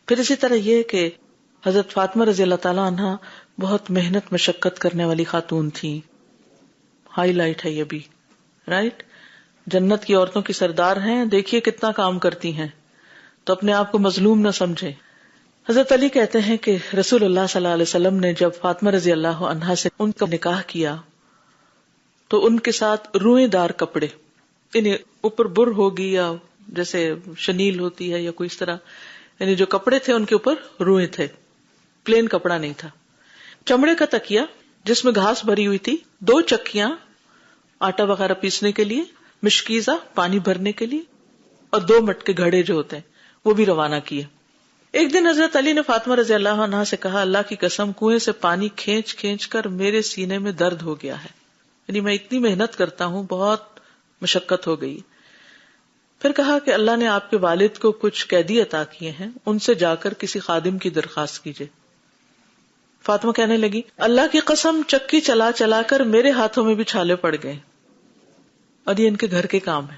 پھر اسی طرح یہ کہ حضرت فاطمہ رضی اللہ تعالیٰ عنہ بہت محنت مشقت کرنے والی خاتون تھی. ہائی لائٹ ہے یہ بھی، رائٹ. جنت کی عورتوں کی سردار ہیں، دیکھیے کتنا کام کرتی ہیں، تو اپنے آپ کو مظلوم نہ سمجھے. حضرت علی کہتے ہیں کہ رسول اللہ صلی اللہ علیہ وسلم نے جب فاطمہ رضی اللہ عنہا سے ان کا نکاح کیا تو ان کے ساتھ روئیں دار کپڑے، یعنی اوپر بر ہوگی یا جیسے شنیل ہوتی ہے یا کوئی اس طرح، یعنی جو کپڑے تھے ان کے اوپر روئیں تھے، پلین کپڑا نہیں تھا. چمڑے کا تکیا جس میں گھاس بھری ہوئی تھی، 2 چکیاں آٹا وغیرہ پیسنے کے لیے، مشکیزہ پانی بھرنے کے لیے، اور 2 مٹکے گھڑے جو ہوتے ہیں وہ بھی روانہ کیے. ایک دن حضرت علی نے فاطمہ رضی اللہ عنہا سے کہا، اللہ کی قسم کنویں سے پانی کھینچ کھینچ کر میرے سینے میں درد ہو گیا ہے، یعنی میں اتنی محنت کرتا ہوں، بہت مشقت ہو گئی. پھر کہا کہ اللہ نے آپ کے والد کو کچھ قیدی عطا کیے ہیں، ان سے جا کر کسی خادم کی درخواست کیجیے. فاطمہ کہنے لگی، اللہ کی قسم چکی چلا چلا کر میرے ہاتھوں میں بھی چھالے پڑ گئے، اور یہ ان کے گھر کے کام ہے.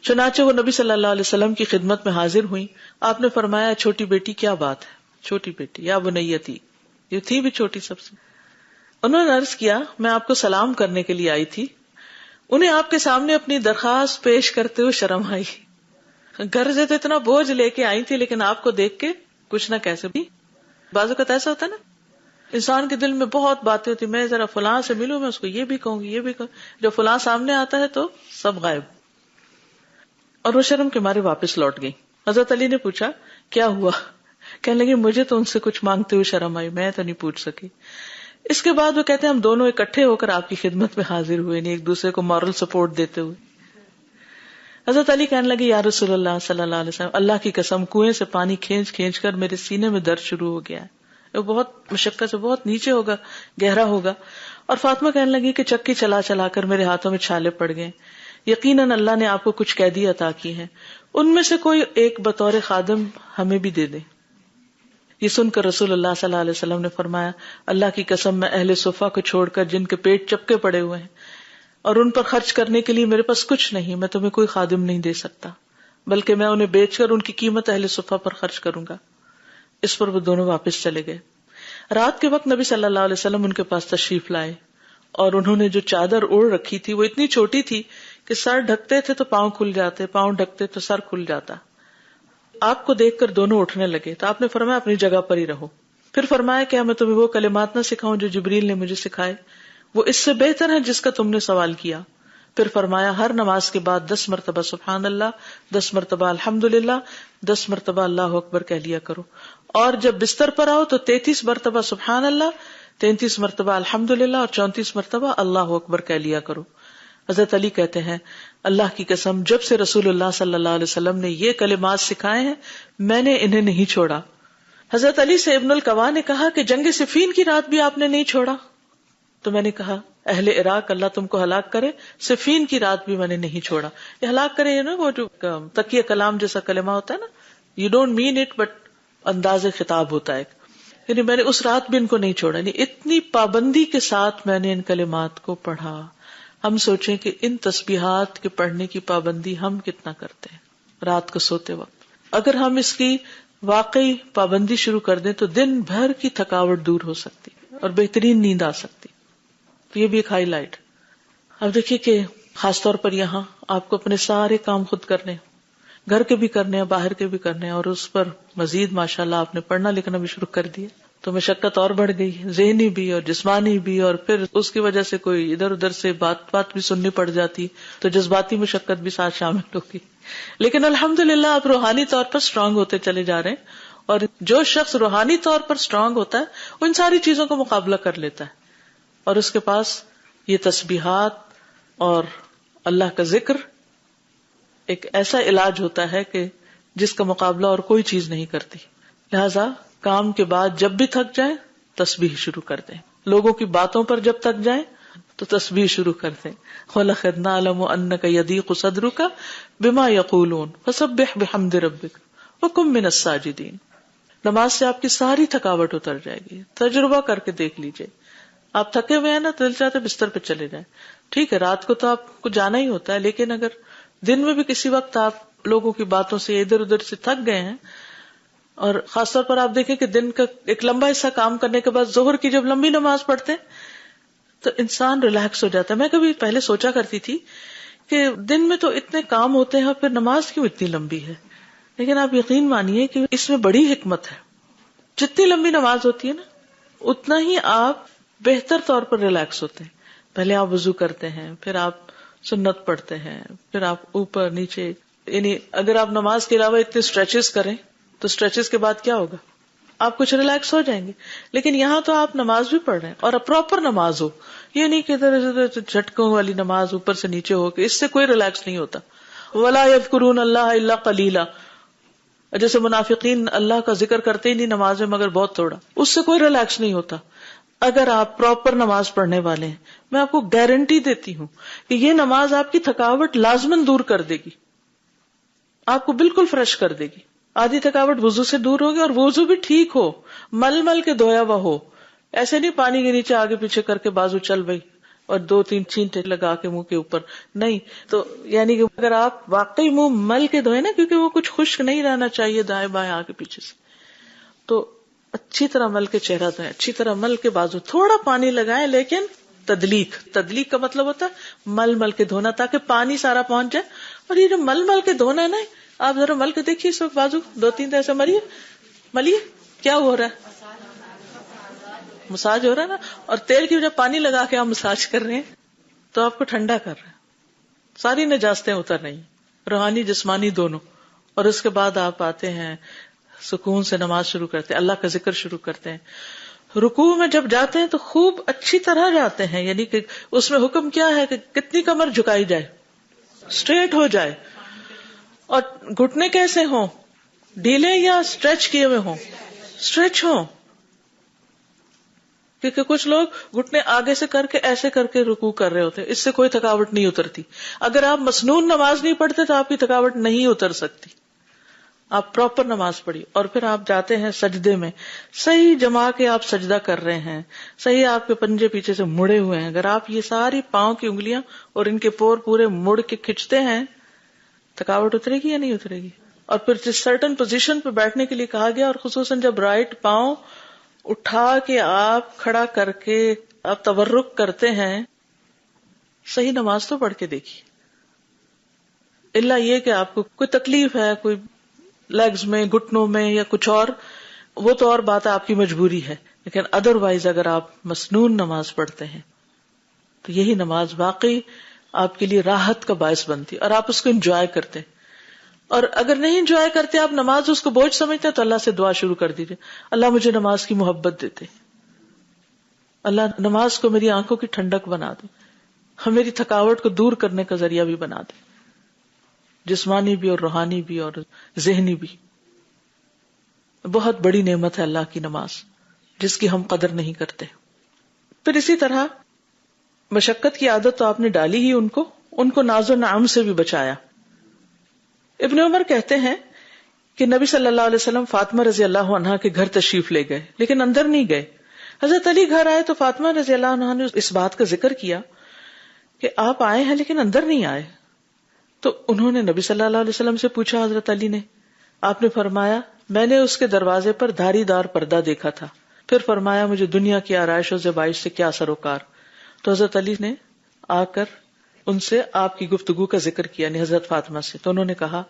چنانچہ وہ نبی صلی اللہ علیہ وسلم کی خدمت میں حاضر ہوئی. آپ نے فرمایا، چھوٹی بیٹی کیا بات ہے؟ چھوٹی بیٹی یا بنیتی، یہ تھی بھی چھوٹی سب سے. انہوں نے عرض کیا، میں آپ کو سلام کرنے کے لیے آئی تھی. انہیں آپ کے سامنے اپنی درخواست پیش کرتے ہوئے شرم آئی. گھر سے تو اتنا بوجھ لے کے آئی تھی، لیکن آپ کو دیکھ کے کچھ نہ کیسے بھی. بعض اوقات ایسا ہوتا ہے نا، انسان کے دل میں بہت باتیں ہوتی، میں ذرا فلاں سے ملوں، میں اس کو یہ بھی کہوں گی، یہ بھی کہوں. جب فلاں سامنے آتا ہے تو سب غائب. اور وہ شرم کے مارے واپس لوٹ گئی. حضرت علی نے پوچھا، کیا ہوا؟ کہنے لگی، مجھے تو ان سے کچھ مانگتے ہوئے شرم آئی، میں تو نہیں پوچھ سکی. اس کے بعد وہ کہتے ہیں ہم دونوں اکٹھے ہو کر آپ کی خدمت میں حاضر ہوئے، یعنی ایک دوسرے کو مورل سپورٹ دیتے ہوئے. حضرت علی کہنے لگے، یا رسول اللہ صلی اللہ علیہ وسلم، اللہ کی قسم کنویں سے پانی کھینچ کھینچ کر میرے سینے میں درد شروع ہو گیا ہے، وہ بہت مشقت سے بہت نیچے ہوگا، گہرا ہوگا. اور فاطمہ کہنے لگی کہ چکی چلا چلا کر میرے ہاتھوں میں چھالے پڑ گئے. یقیناً اللہ نے آپ کو کچھ قیدی عطا کی ہیں، ان میں سے کوئی ایک بطور خادم ہمیں بھی دے دے. یہ سن کر رسول اللہ صلی اللہ علیہ وسلم نے فرمایا، اللہ کی قسم میں اہل صفہ کو چھوڑ کر جن کے پیٹ چپکے پڑے ہوئے ہیں اور ان پر خرچ کرنے کے لیے میرے پاس کچھ نہیں، میں تمہیں کوئی خادم نہیں دے سکتا، بلکہ میں انہیں بیچ کر ان کی قیمت اہل صفہ پر خرچ کروں گا. اس پر وہ دونوں واپس چلے گئے. رات کے وقت نبی صلی اللہ علیہ وسلم ان کے پاس تشریف لائے، اور انہوں نے جو چادر اوڑھ رکھی تھی وہ اتنی چھوٹی تھی کہ سر ڈھکتے تھے تو پاؤں کھل جاتے، پاؤں ڈھکتے تو سر کھل جاتا. آپ کو دیکھ کر دونوں اٹھنے لگے تو آپ نے فرمایا اپنی جگہ پر ہی رہو. پھر فرمایا، کیا میں تمہیں وہ کلمات نہ سکھاؤں جو جبریل نے مجھے سکھائے؟ وہ اس سے بہتر ہے جس کا تم نے سوال کیا. پھر فرمایا، ہر نماز کے بعد 10 مرتبہ سبحان اللہ، 10 مرتبہ الحمدللہ، 10 مرتبہ اللہ اکبر کہہ لیا کرو، اور جب بستر پر آؤ تو 33 مرتبہ سبحان اللہ، 33 مرتبہ الحمدللہ اور 34 مرتبہ اللہ اکبر کہہ لیا کرو. حضرت علی کہتے ہیں، اللہ کی قسم جب سے رسول اللہ صلی اللہ علیہ وسلم نے یہ کلمات سکھائے ہیں میں نے انہیں نہیں چھوڑا. حضرت علی سے ابن القوا نے کہا کہ جنگ صفین کی رات بھی آپ نے نہیں چھوڑا؟ تو میں نے کہا، اہل عراق اللہ تم کو ہلاک کرے، صفین کی رات بھی میں نے نہیں چھوڑا. یہ ہلاک کرے نا، وہ جو تقیہ کلام جیسا کلمہ ہوتا ہے نا، you don't mean it but انداز خطاب ہوتا ہے، یعنی میں نے اس رات بھی ان کو نہیں چھوڑا. یعنی اتنی پابندی کے ساتھ میں نے ان کلمات کو پڑھا. ہم سوچیں کہ ان تسبیحات کے پڑھنے کی پابندی ہم کتنا کرتے ہیں رات کو سوتے وقت. اگر ہم اس کی واقعی پابندی شروع کر دیں تو دن بھر کی تھکاوٹ دور ہو سکتی اور بہترین نیند آ سکتی. تو یہ بھی ایک ہائی لائٹ. اب دیکھیے کہ خاص طور پر یہاں آپ کو اپنے سارے کام خود کرنے، گھر کے بھی کرنے ہیں، باہر کے بھی کرنے ہیں، اور اس پر مزید ماشاءاللہ آپ نے پڑھنا لکھنا بھی شروع کر دیا تو مشقت اور بڑھ گئی، ذہنی بھی اور جسمانی بھی، اور پھر اس کی وجہ سے کوئی ادھر ادھر سے بات بھی سننی پڑ جاتی تو جذباتی مشقت بھی ساتھ شامل ہوگی. لیکن الحمدللہ آپ روحانی طور پر اسٹرانگ ہوتے چلے جا رہے ہیں، اور جو شخص روحانی طور پر اسٹرانگ ہوتا ہے وہ ان ساری چیزوں کا مقابلہ کر لیتا ہے، اور اس کے پاس یہ تسبیحات اور اللہ کا ذکر ایک ایسا علاج ہوتا ہے کہ جس کا مقابلہ اور کوئی چیز نہیں کرتی. لہذا کام کے بعد جب بھی تھک جائیں تسبیح شروع کر دیں، لوگوں کی باتوں پر جب تک جائیں تو تسبیح شروع کر دیں. وَلَقَدْ نَعْلَمُ أَنَّكَ يَضِيقُ صَدْرُكَ بِمَا يَقُولُونَ فَسَبِّحْ بِحَمْدِ رَبِّكَ وَكُن مِّنَ السَّاجِدِينَ. نماز سے آپ کی ساری تھکاوٹ اتر جائے گی. تجربہ کر کے دیکھ لیجئے. آپ تھکے ہوئے ہیں نا، دل چاہتے بستر پہ چلے جائیں. ٹھیک ہے رات کو تو آپ کو جانا ہی ہوتا ہے، لیکن اگر دن میں بھی کسی وقت آپ لوگوں کی باتوں سے ادھر ادھر سے تھک گئے ہیں اور خاص طور پر آپ دیکھیں کہ دن کا ایک لمبا حصہ کام کرنے کے بعد ظہر کی جب لمبی نماز پڑھتے ہیں تو انسان ریلیکس ہو جاتا ہے. میں کبھی پہلے سوچا کرتی تھی کہ دن میں تو اتنے کام ہوتے ہیں اور پھر نماز کیوں اتنی لمبی ہے, لیکن آپ یقین مانیے کہ اس میں بڑی حکمت ہے. جتنی لمبی نماز ہوتی ہے نا اتنا ہی آپ بہتر طور پر ریلیکس ہوتے ہیں. پہلے آپ وضو کرتے ہیں, پھر آپ سنت پڑھتے ہیں, پھر آپ اوپر نیچے, یعنی اگر آپ نماز کے علاوہ اتنے اسٹریچز کریں تو اسٹریچز کے بعد کیا ہوگا, آپ کچھ ریلیکس ہو جائیں گے. لیکن یہاں تو آپ نماز بھی پڑھ رہے ہیں اور پراپر نماز ہو, یہ نہیں کہ ادھر جھٹکوں والی نماز اوپر سے نیچے ہو کے, اس سے کوئی ریلیکس نہیں ہوتا. وَلَا يَذْكُرُونَ اللَّهَ إِلَّا قَلِيلًا, جیسے منافقین اللہ کا ذکر کرتے ہی نہیں نماز میں مگر بہت تھوڑا, اس سے کوئی ریلیکس نہیں ہوتا. اگر آپ پراپر نماز پڑھنے والے ہیں, میں آپ کو گارنٹی دیتی ہوں کہ یہ نماز آپ کی تھکاوٹ لازماً دور کر دے گی, آپ کو بالکل فریش کر دے گی. آدھی تھکاوٹ وضو سے دور ہوگی, اور وضو بھی ٹھیک ہو, مل مل کے دھویا ہوا ہو, ایسے نہیں پانی کے نیچے آگے پیچھے کر کے بازو چل بھائی اور 2-3 چھینٹے لگا کے منہ کے اوپر نہیں. تو یعنی کہ اگر آپ واقعی منہ مل کے دھوئے نا, کیونکہ وہ کچھ خشک نہیں رہنا چاہیے دائیں بائیں آگے پیچھے سے, تو اچھی طرح مل کے چہرہ دھوئیں, اچھی طرح مل کے بازو, تھوڑا پانی لگائیں لیکن تدلیق کا مطلب ہوتا ہے مل مل کے دھونا تاکہ پانی سارا پہنچ جائے. اور یہ جو مل مل کے دھونا ہے نا, آپ ذرا مل کے دیکھیے اس وقت بازو 2-3 ایسے ملیے کیا ہو رہا ہے, مساج ہو رہا ہے نا. اور تیل کی جب پانی لگا کے آپ مساج کر رہے ہیں تو آپ کو ٹھنڈا کر رہے ہیں, ساری نجاستیں اتر رہی ہیں, روحانی جسمانی دونوں. اور اس کے بعد آپ آتے ہیں سکون سے نماز شروع کرتے ہیں, اللہ کا ذکر شروع کرتے ہیں. رکوع میں جب جاتے ہیں تو خوب اچھی طرح جاتے ہیں, یعنی کہ اس میں حکم کیا ہے کہ کتنی کمر جھکائی جائے, اسٹریٹ ہو جائے, اور گھٹنے کیسے ہوں, ڈھیلے یا اسٹریچ کیے ہوئے ہوں, اسٹریچ ہوں, کیونکہ کچھ لوگ گھٹنے آگے سے کر کے ایسے کر کے رکوع کر رہے ہوتے ہیں, اس سے کوئی تھکاوٹ نہیں اترتی. اگر آپ مسنون نماز نہیں پڑھتے تو آپ کی تھکاوٹ نہیں اتر سکتی. آپ پراپر نماز پڑھیے, اور پھر آپ جاتے ہیں سجدے میں, صحیح جما کے آپ سجدہ کر رہے ہیں, صحیح آپ کے پنجے پیچھے سے مڑے ہوئے ہیں. اگر آپ یہ ساری پاؤں کی انگلیاں اور ان کے پور پورے مڑ کے کھینچتے ہیں, تھکاوٹ اترے گی یا نہیں اترے گی؟ اور پھر جس سرٹن پوزیشن پہ بیٹھنے کے لیے کہا گیا, اور خصوصاً جب رائٹ پاؤں اٹھا کے آپ کھڑا کر کے آپ تورک کرتے ہیں, صحیح نماز تو پڑھ کے دیکھیے. الا یہ کہ آپ کو کوئی تکلیف ہے, کوئی لیگز میں, گھٹنوں میں یا کچھ اور, وہ تو اور بات ہے, آپ کی مجبوری ہے. لیکن ادروائز اگر آپ مسنون نماز پڑھتے ہیں تو یہی نماز واقعی آپ کے لیے راحت کا باعث بنتی, اور آپ اس کو انجوائے کرتے. اور اگر نہیں انجوائے کرتے آپ نماز, اس کو بوجھ سمجھتے تو اللہ سے دعا شروع کر دیجیے, اللہ مجھے نماز کی محبت دیتے, اللہ نماز کو میری آنکھوں کی ٹھنڈک بنا دے, ہم میری تھکاوٹ کو دور کرنے کا ذریعہ بھی بنا دے, جسمانی بھی اور روحانی بھی اور ذہنی بھی. بہت بڑی نعمت ہے اللہ کی نماز, جس کی ہم قدر نہیں کرتے. پھر اسی طرح مشقت کی عادت تو آپ نے ڈالی ہی, ان کو ناز و نعم سے بھی بچایا. ابن عمر کہتے ہیں کہ نبی صلی اللہ علیہ وسلم فاطمہ رضی اللہ عنہا کے گھر تشریف لے گئے, لیکن اندر نہیں گئے. حضرت علی گھر آئے تو فاطمہ رضی اللہ عنہا نے اس بات کا ذکر کیا کہ آپ آئے ہیں لیکن اندر نہیں آئے. تو انہوں نے نبی صلی اللہ علیہ وسلم سے پوچھا, حضرت علی نے, آپ نے فرمایا میں نے اس کے دروازے پر دھاری دار پردہ دیکھا تھا. پھر فرمایا مجھے دنیا کی آرائش و زیبائش سے کیا سروکار. تو حضرت علی نے آ کر ان سے آپ کی گفتگو کا ذکر کیا, یعنی حضرت فاطمہ سے. تو انہوں نے کہا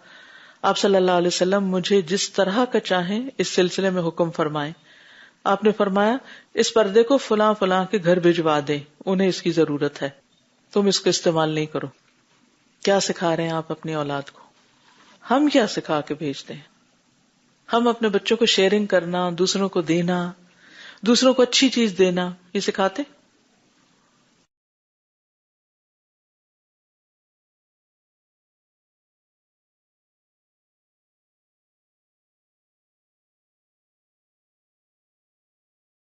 آپ صلی اللہ علیہ وسلم مجھے جس طرح کا چاہیں اس سلسلے میں حکم فرمائیں. آپ نے فرمایا اس پردے کو فلاں فلاں کے گھر بھجوا دیں, انہیں اس کی ضرورت ہے, تم اس کو استعمال نہیں کرو. کیا سکھا رہے ہیں آپ اپنی اولاد کو؟ ہم کیا سکھا کے بھیجتے ہیں؟ ہم اپنے بچوں کو شیئرنگ کرنا, دوسروں کو دینا, دوسروں کو اچھی چیز دینا, یہ سکھاتے.